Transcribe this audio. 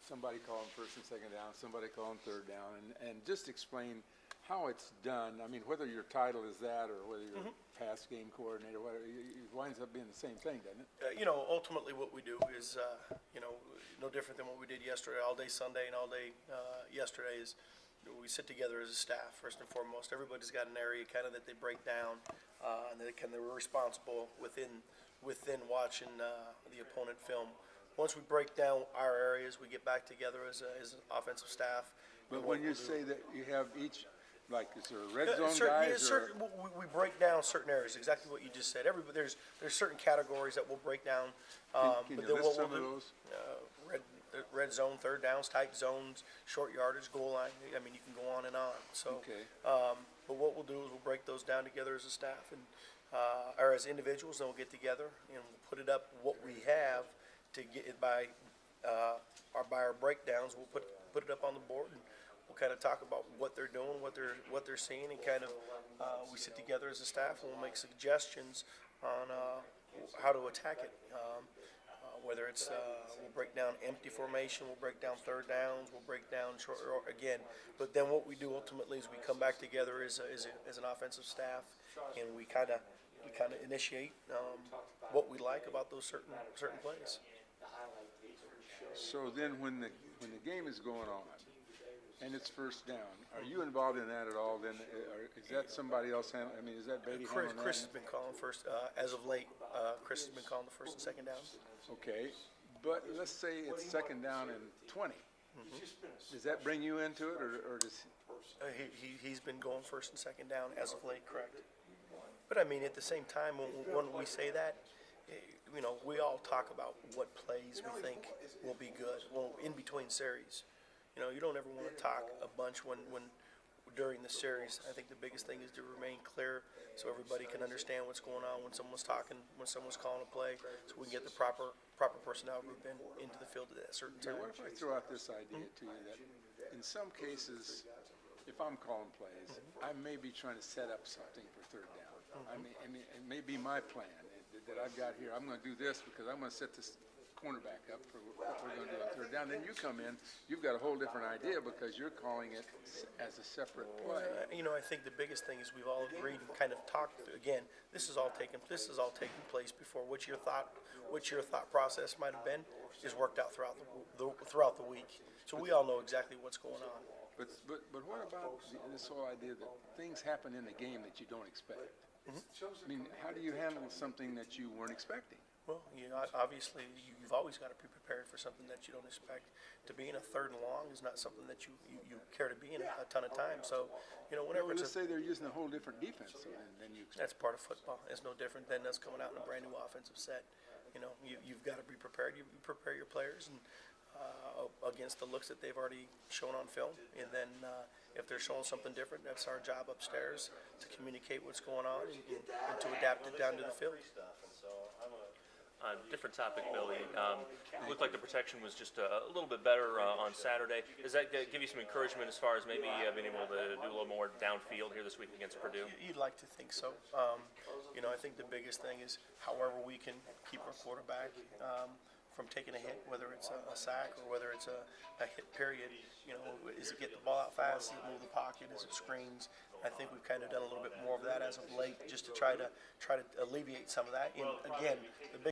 somebody calling first and second down, somebody calling third down, and just explain how it's done. I mean, whether your title is that or whether you're pass game coordinator, whatever, it winds up being the same thing, doesn't it? Ultimately what we do is, no different than what we did yesterday, all day Sunday and all day yesterday is we sit together as a staff, first and foremost. Everybody's got an area kind of that they break down, and they're responsible within watching the opponent film. Once we break down our areas, we get back together as an offensive staff. But when you say that you have each, like, is there a red zone guys? We break down certain areas, exactly what you just said. There's certain categories that we'll break down. Can you list some of those? Red zone, third downs, tight zones, short yardage, goal line. I mean, you can go on and on. So, okay. But what we'll do is we'll break those down together as a staff and or as individuals. Then we'll get together and we'll put it up what we have to get it by our breakdowns. We'll put it up on the board and we'll kind of talk about what they're doing, what they're seeing, and kind of we sit together as a staff and we'll make suggestions on how to attack it. Whether it's we'll break down empty formation, we'll break down third downs, we'll break down short again. But then what we do ultimately is we come back together as an offensive staff, and we kind of initiate what we like about those certain plays. So then, when the game is going on and it's first down, are you involved in that at all? Then, is that somebody else handling? I mean, is that Beatty handling that? Chris has been calling first as of late. Chris has been calling the first and second down. Okay, but let's say it's second down and 20. Does that bring you into it, or does he's been going first and second down as of late, correct? But I mean, at the same time, when we say that, we all talk about what plays we think will be good. Well, in between series, you don't ever want to talk a bunch when during the series. I think the biggest thing is to remain clear so everybody can understand what's going on when someone's talking, when someone's calling a play, so we can get the proper personnel group into the field at that certain time. What if I throw out this idea to you that in some cases, if I'm calling plays, I may be trying to set up something for third down. I mean, it may be my plan that I've got here. I'm going to do this because I'm going to set this cornerback up for what we're going to do on third down. Then you come in, you've got a whole different idea because you're calling it as a separate play. I think the biggest thing is we've all agreed and kind of talked again. This is all taking place before. What your thought process might have been is worked out throughout the week. So we all know exactly what's going on. But what about this whole idea that things happen in the game that you don't expect? I mean, how do you handle something that you weren't expecting? Well, obviously, you've always got to be prepared for something that you don't expect. To be in a third and long is not something that you care to be in a ton of times. So, whenever let's say they're using a whole different defense than you expect. That's part of football. It's no different than us coming out in a brand new offensive set. You've got to be prepared. You prepare your players and against the looks that they've already shown on film, and then if they're showing something different, that's our job upstairs to communicate what's going on and to adapt it down to the field. Different topic, Billy. It looked like the protection was just a little bit better on Saturday. Does that give you some encouragement as far as maybe being able to do a little more downfield here this week against Purdue? You'd like to think so. I think the biggest thing is however we can keep our quarterback from taking a hit, whether it's a sack or whether it's a hit period. Is it get the ball out fast? Is it move the pocket? Is it screens? I think we've kind of done a little bit more of that as of late, just to try to alleviate some of that. And again, the big